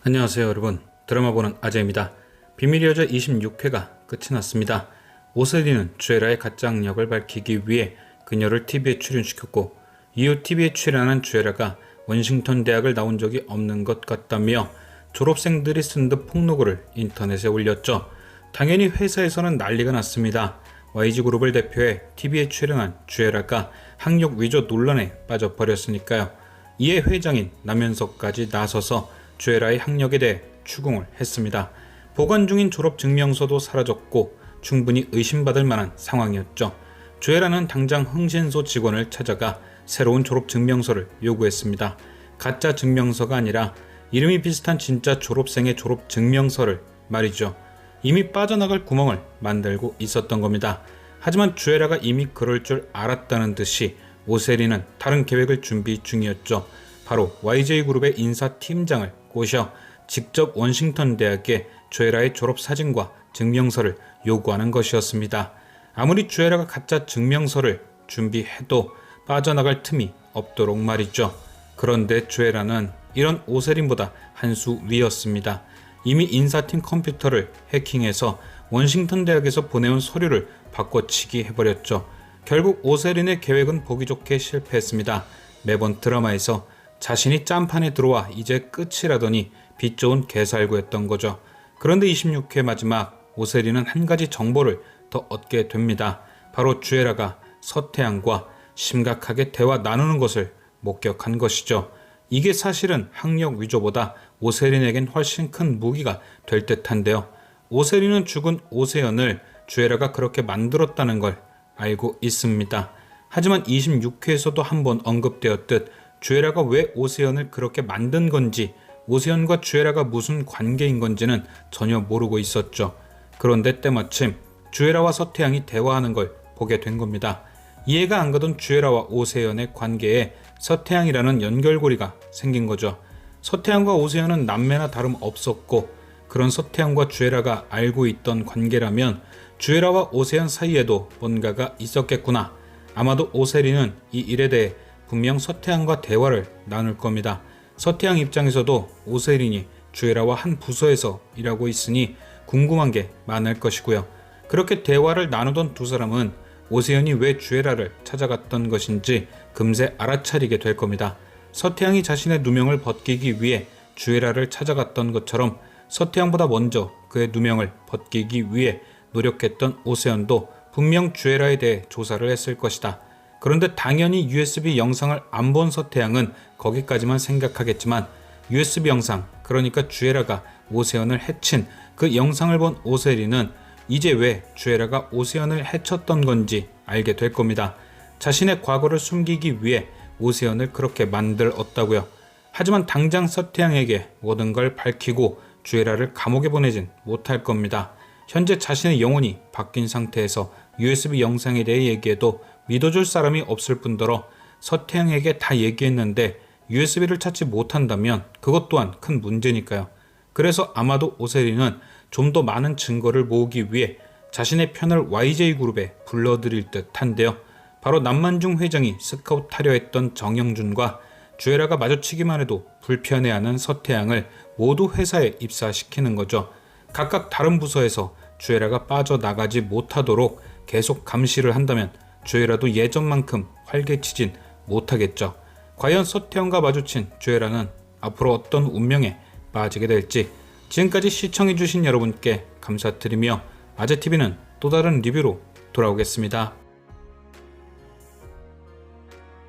안녕하세요 여러분, 드라마 보는 아재입니다. 비밀의 여자 26회가 끝이 났습니다. 오세리는 주애라의 가짜 악력을 밝히기 위해 그녀를 TV에 출연시켰고, 이후 TV에 출연한 주애라가 워싱턴 대학을 나온 적이 없는 것 같다며 졸업생들이 쓴 듯 폭로글을 인터넷에 올렸죠. 당연히 회사에서는 난리가 났습니다. YG그룹을 대표해 TV에 출연한 주애라가 학력 위조 논란에 빠져버렸으니까요. 이에 회장인 남현석까지 나서서 주애라의 학력에 대해 추궁을 했습니다. 보관 중인 졸업증명서도 사라졌고 충분히 의심받을 만한 상황이었죠. 주애라는 당장 흥신소 직원을 찾아가 새로운 졸업증명서를 요구했습니다. 가짜 증명서가 아니라 이름이 비슷한 진짜 졸업생의 졸업증명서를 말이죠. 이미 빠져나갈 구멍을 만들고 있었던 겁니다. 하지만 주애라가 이미 그럴 줄 알았다는 듯이 오세리는 다른 계획을 준비 중이었죠. 바로 YG그룹의 인사팀장을 꼬셔 직접 워싱턴 대학에 주애라의 졸업사진과 증명서를 요구하는 것이었습니다. 아무리 주애라가 가짜 증명서를 준비해도 빠져나갈 틈이 없도록 말이죠. 그런데 주애라는 이런 오세린보다 한 수 위였습니다. 이미 인사팀 컴퓨터를 해킹해서 워싱턴 대학에서 보내온 서류를 바꿔치기 해버렸죠. 결국 오세린의 계획은 보기 좋게 실패했습니다. 매번 드라마에서 자신이 짠판에 들어와 이제 끝이라더니 빛 좋은 개살구였던 거죠. 그런데 26회 마지막 오세린은 한 가지 정보를 더 얻게 됩니다. 바로 주애라가 서태양과 심각하게 대화 나누는 것을 목격한 것이죠. 이게 사실은 학력 위조보다 오세린에겐 훨씬 큰 무기가 될 듯한데요. 오세린은 죽은 오세연을 주애라가 그렇게 만들었다는 걸 알고 있습니다. 하지만 26회에서도 한번 언급되었듯 주애라가 왜 오세연을 그렇게 만든 건지, 오세연과 주애라가 무슨 관계인 건지는 전혀 모르고 있었죠. 그런데 때마침 주애라와 서태양이 대화하는 걸 보게 된 겁니다. 이해가 안 가던 주애라와 오세연의 관계에 서태양이라는 연결고리가 생긴 거죠. 서태양과 오세연은 남매나 다름없었고, 그런 서태양과 주애라가 알고 있던 관계라면 주애라와 오세연 사이에도 뭔가가 있었겠구나. 아마도 오세리는 이 일에 대해 분명 서태양과 대화를 나눌 겁니다. 서태양 입장에서도 오세린이 주애라와 한 부서에서 일하고 있으니 궁금한 게 많을 것이고요. 그렇게 대화를 나누던 두 사람은 오세연이 왜 주애라를 찾아갔던 것인지 금세 알아차리게 될 겁니다. 서태양이 자신의 누명을 벗기기 위해 주애라를 찾아갔던 것처럼 서태양보다 먼저 그의 누명을 벗기기 위해 노력했던 오세연도 분명 주애라에 대해 조사를 했을 것이다. 그런데 당연히 USB 영상을 안 본 서태양은 거기까지만 생각하겠지만 USB 영상, 그러니까 주애라가 오세연을 해친 그 영상을 본 오세리는 이제 왜 주애라가 오세연을 해쳤던 건지 알게 될 겁니다. 자신의 과거를 숨기기 위해 오세연을 그렇게 만들었다고요. 하지만 당장 서태양에게 모든 걸 밝히고 주애라를 감옥에 보내진 못할 겁니다. 현재 자신의 영혼이 바뀐 상태에서 USB 영상에 대해 얘기해도 믿어줄 사람이 없을 뿐더러 서태양에게 다 얘기했는데 USB를 찾지 못한다면 그것 또한 큰 문제니까요. 그래서 아마도 오세리는 좀 더 많은 증거를 모으기 위해 자신의 편을 YG그룹에 불러들일 듯한데요. 바로 남만중 회장이 스카우트하려 했던 정영준과 주애라가 마주치기만 해도 불편해하는 서태양을 모두 회사에 입사시키는 거죠. 각각 다른 부서에서 주애라가 빠져나가지 못하도록 계속 감시를 한다면 주애라도 예전만큼 활개치진 못하겠죠. 과연 서태양과 마주친 주애라는 앞으로 어떤 운명에 빠지게 될지, 지금까지 시청해주신 여러분께 감사드리며 아재TV는 또 다른 리뷰로 돌아오겠습니다.